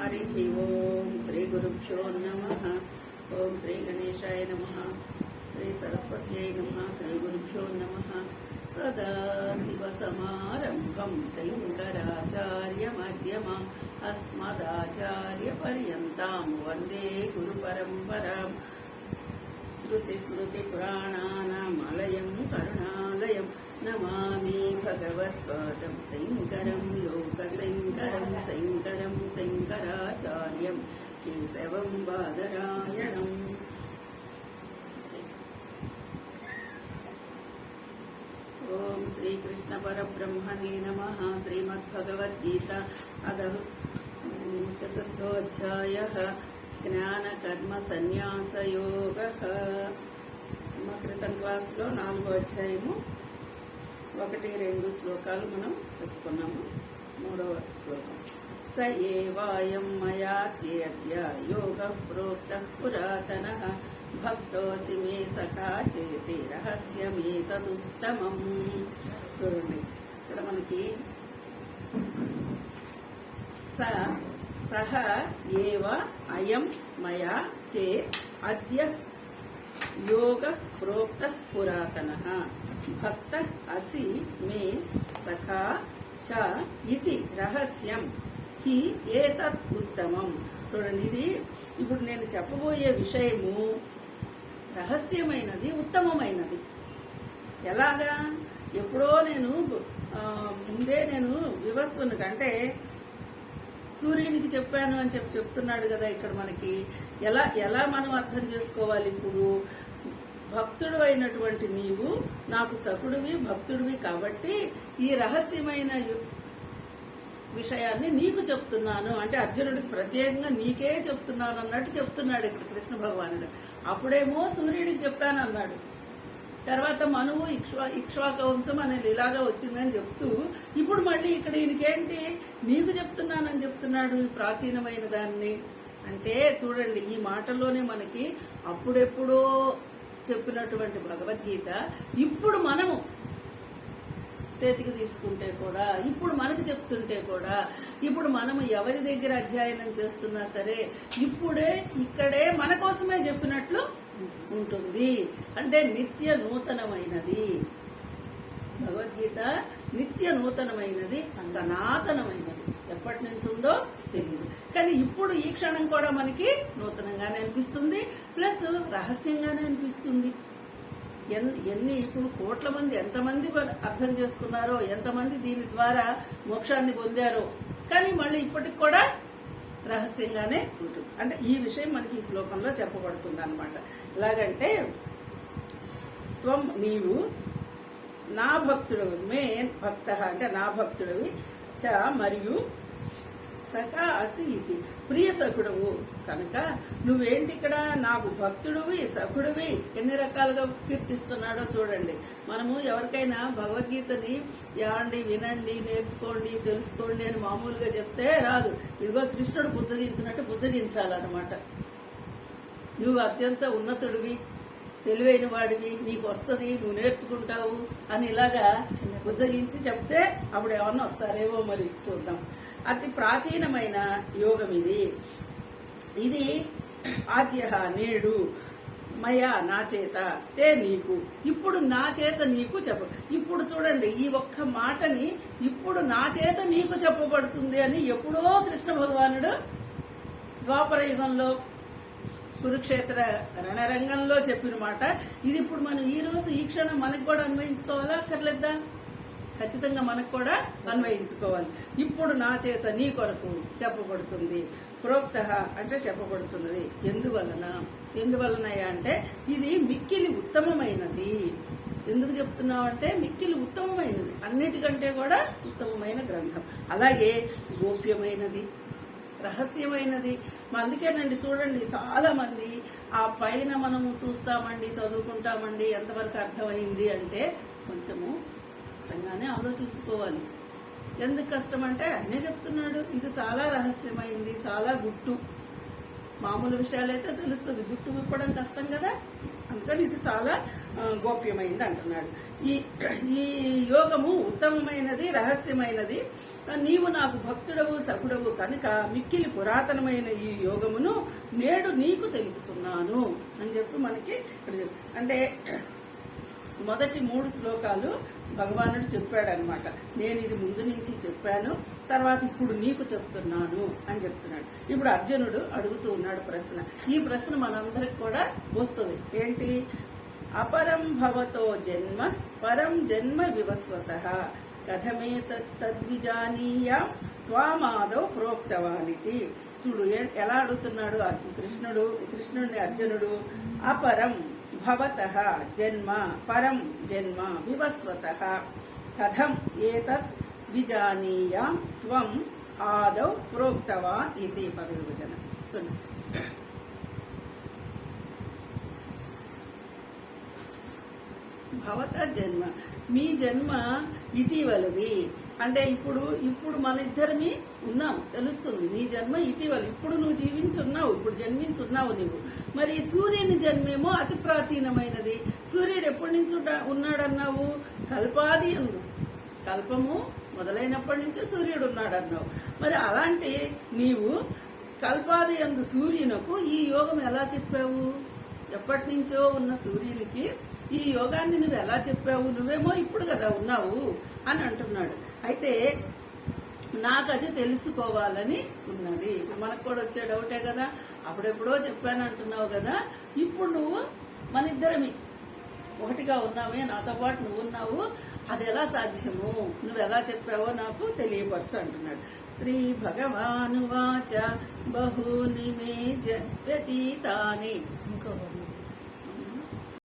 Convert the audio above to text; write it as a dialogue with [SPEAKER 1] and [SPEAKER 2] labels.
[SPEAKER 1] हरि ओम श्री गुरुभ्यो नमः। ओम श्री गणेशाय नमः। श्री सरस्वत्यै नमः। श्री गुरुभ्यो नमः। सदाशिवसमारम्भं शङ्कराचार्यमध्यमाम् अस्मदाचार्यपर्यन्तां वन्दे गुरुपरम्पराम्। श्रुतिस्मृतिपुराणानामालयं करुणालयं नमामि भगवत्पादं शङ्करं लोकशङ्करं शङ्करं शङ्कराचार्यं केशवं बादरायणम्। ओम श्री कृष्ण परब्रह्मणे नमः। श्रीमद्भगवद्गीता अदः चतुर्थोऽध्यायः ज्ञानकर्म सन्यासयोगः। క్రితం క్లాస్లో 4వ అధ్యాయము 1-2 శ్లోకాలు మనం చెప్పుకున్నాము. 3వ శ్లోకం స ఏవాయం మయాత్యేద్య యోగః ప్రోక్తః పురాతనః భక్తోసి మే సఖా చేతి రహస్యమేతదుత్తమం. చూడండి ఇక్కడ మనకి సహ ఏవ అయం మయా తే అద్య యోగ ప్రోక్త పురాతన భక్త అసి మే సఖా చ ఇతి రహస్యం హి ఏతత్ ఉత్తమం. చూడండి, ఇది ఇప్పుడు నేను చెప్పబోయే విషయము రహస్యమైనది, ఉత్తమమైనది. ఎలాగా? ఎప్పుడో నేను ముందే వివస్వనుడు అంటే సూర్యునికి చెప్పాను అని చెప్తున్నాడు కదా. ఇక్కడ మనకి ఎలా మనం అర్థం చేసుకోవాలి? ఇప్పుడు భక్తుడు అయినటువంటి నీవు నాకు సఖుడివి, భక్తుడివి కాబట్టి ఈ రహస్యమైన విషయాన్ని నీకు చెప్తున్నాను అంటే అర్జునుడికి ప్రత్యేకంగా నీకే చెప్తున్నాను అన్నట్టు చెప్తున్నాడు ఇక్కడ కృష్ణ భగవానుడు. అప్పుడేమో సూర్యుడికి చెప్పాను అన్నాడు, తర్వాత మనువు ఇక్ష్వాక వంశం అనేది ఇలాగా వచ్చిందని చెప్తూ ఇప్పుడు మళ్ళీ ఇక్కడ ఈయనకేంటి నీకు చెప్తున్నానని చెప్తున్నాడు ప్రాచీనమైన దాన్ని. అంటే చూడండి, ఈ మాటల్లోనే మనకి అప్పుడెప్పుడో చెప్పినటువంటి భగవద్గీత ఇప్పుడు మనము చేతికి తీసుకుంటే కూడా, ఇప్పుడు మనకు చెప్తుంటే కూడా, ఇప్పుడు మనము ఎవరి దగ్గర అధ్యయనం చేస్తున్నా సరే ఇక్కడే మన కోసమే చెప్పినట్లు ఉంటుంది. అంటే నిత్య నూతనమైనది భగవద్గీత, నిత్య నూతనమైనది, సనాతనమైనది. ఎప్పటి నుంచి ఉందో తెలియదు, కానీ ఇప్పుడు ఈ క్షణం కూడా మనకి నూతనంగానే అనిపిస్తుంది, ప్లస్ రహస్యంగానే అనిపిస్తుంది. ఎన్ని ఇప్పుడు కోట్ల మంది ఎంతమంది అర్థం చేసుకున్నారో, ఎంతమంది దీని ద్వారా మోక్షాన్ని పొందారో, కానీ మళ్ళీ ఇప్పటికి కూడా రహస్యంగానే ఉంటుంది. అంటే ఈ విషయం మనకి ఈ శ్లోకంలో చెప్పబడుతుంది అనమాట. ఎలాగంటే నీవు నా భక్తుడవి, మే భక్త అంటే నా భక్తుడవి, చ మరియు సఖా అసి ఇది ప్రియ సఖుడవు కనుక నువ్వేంటి ఇక్కడ నాకు భక్తుడివి, సఖుడివి. ఎన్ని రకాలుగా కీర్తిస్తున్నాడో చూడండి. మనము ఎవరికైనా భగవద్గీతని యాండి, వినండి, నేర్చుకోండి, తెలుసుకోండి అని మామూలుగా చెప్తే రాదు. ఇదిగో కృష్ణుడు బుజ్జగించినట్టు బుజ్జగించాలన్నమాట. నువ్వు అత్యంత ఉన్నతుడివి, తెలివైన వాడివి, నీకు వస్తుంది, నువ్వు నేర్చుకుంటావు అని ఇలాగా బుజ్జగించి చెప్తే అప్పుడు ఏమన్నా వస్తారేమో మరి చూద్దాం. అతి ప్రాచీనమైన యోగం ఇది ఆద్య నేడు మయా నా చేత తే నీకు, ఇప్పుడు నా చేత నీకు ఇప్పుడు చూడండి, ఈ ఒక్క మాటని ఇప్పుడు నా చేత నీకు చెప్పబడుతుంది అని ఎప్పుడో కృష్ణ భగవానుడు ద్వాపర యుగంలో కురుక్షేత్ర రణరంగంలో చెప్పిన మాట. ఇది ఇప్పుడు మనం ఈ రోజు ఈ క్షణం మనకు కూడా అన్వయించుకోవాలా అక్కర్లేద్దా? ఖచ్చితంగా మనకు కూడా అన్వయించుకోవాలి. ఇప్పుడు నా చేత నీ కొరకు చెప్పబడుతుంది. ప్రోక్త అంటే చెప్పబడుతున్నది. ఎందువలనయా అంటే ఇది మిక్కిలి ఉత్తమమైనది. ఎందుకు చెప్తున్నావు అంటే మిక్కిలి ఉత్తమమైనది, అన్నిటికంటే కూడా ఉత్తమమైన గ్రంథం. అలాగే గోప్యమైనది, రహస్యమైనది. అందుకేనండి చూడండి, చాలా మంది ఆ పైన మనము చూస్తామండి, చదువుకుంటామండి, ఎంతవరకు అర్థమైంది అంటే కొంచెము కష్టంగానే ఆలోచించుకోవాలి. ఎందుకు కష్టం అంటే ఆయనే చెప్తున్నాడు ఇది చాలా రహస్యమైంది, చాలా గుట్టు. మామూలు విషయాలైతే తెలుస్తుంది, గుట్టు విప్పడం కష్టం కదా. అందుకని ఇది చాలా గోప్యమైంది అంటున్నాడు. ఈ ఈ యోగము ఉత్తమమైనది, రహస్యమైనది. నీవు నాకు భక్తుడవు సఖుడవు కనుక మిక్కిలి పురాతనమైన ఈ యోగమును నేడు నీకు తెలుపుతున్నాను అని చెప్పి మనకి అంటే మొదటి 3 శ్లోకాలు భగవానుడు చెప్పాడనమాట. నేను ఇది ముందు నుంచి చెప్పాను, తర్వాత ఇప్పుడు నీకు చెప్తున్నాను అని చెప్తున్నాడు. ఇప్పుడు అర్జునుడు అడుగుతూ ఉన్నాడు ప్రశ్న. ఈ ప్రశ్న మనందరికి కూడా వస్తుంది. ఏంటి? అపరం భవతో జన్మ పరం జన్మ వివస్వతః కథమే తద్విజానీయాం త్వామాదౌ ప్రోక్తవానితి. చూడు ఎలా అడుగుతున్నాడు కృష్ణుడిని అర్జునుడు. అపరం భవతః జన్మ పరం జన్మ వివస్వతః కథం ఏతత్ విజానీయాం త్వం ఆదౌ ప్రోక్తవాన్ ఇతి పదవిభజన. భవత జన్మ, మీ జన్మ ఇటీవలది. అంటే ఇప్పుడు మన ఇద్దరిమి ఉన్నాం, తెలుస్తుంది. నీ జన్మ ఇటీవల, ఇప్పుడు నువ్వు జీవించున్నావు, ఇప్పుడు జన్మించున్నావు నువ్వు. మరి సూర్యుని జన్మేమో అతి ప్రాచీనమైనది. సూర్యుడు ఎప్పటి నుంచి ఉన్నాడన్నావు? కల్పాది అందు, కల్పము మొదలైనప్పటి నుంచే సూర్యుడు ఉన్నాడన్నావు. మరి అలాంటి నీవు కల్పాది అందు సూర్యునకు ఈ యోగం ఎలా చెప్పావు? ఎప్పటి నుంచో ఉన్న సూర్యునికి ఈ యోగాన్ని నువ్వు ఎలా చెప్పావు? నువ్వేమో ఇప్పుడు కదా ఉన్నావు అని అంటున్నాడు. అయితే నాకు అది తెలుసుకోవాలని ఉన్నది. ఇప్పుడు మనకు కూడా వచ్చే డౌటే కదా, అప్పుడెప్పుడో చెప్పాను అంటున్నావు కదా, ఇప్పుడు నువ్వు మన ఇద్దరమి ఒకటిగా ఉన్నామే, నాతో పాటు నువ్వు ఉన్నావు, అది ఎలా సాధ్యము? నువ్వు ఎలా చెప్పావో నాకు తెలియపరచు అంటున్నాడు. శ్రీ భగవానువాచ బహూని మే వ్యతీతాని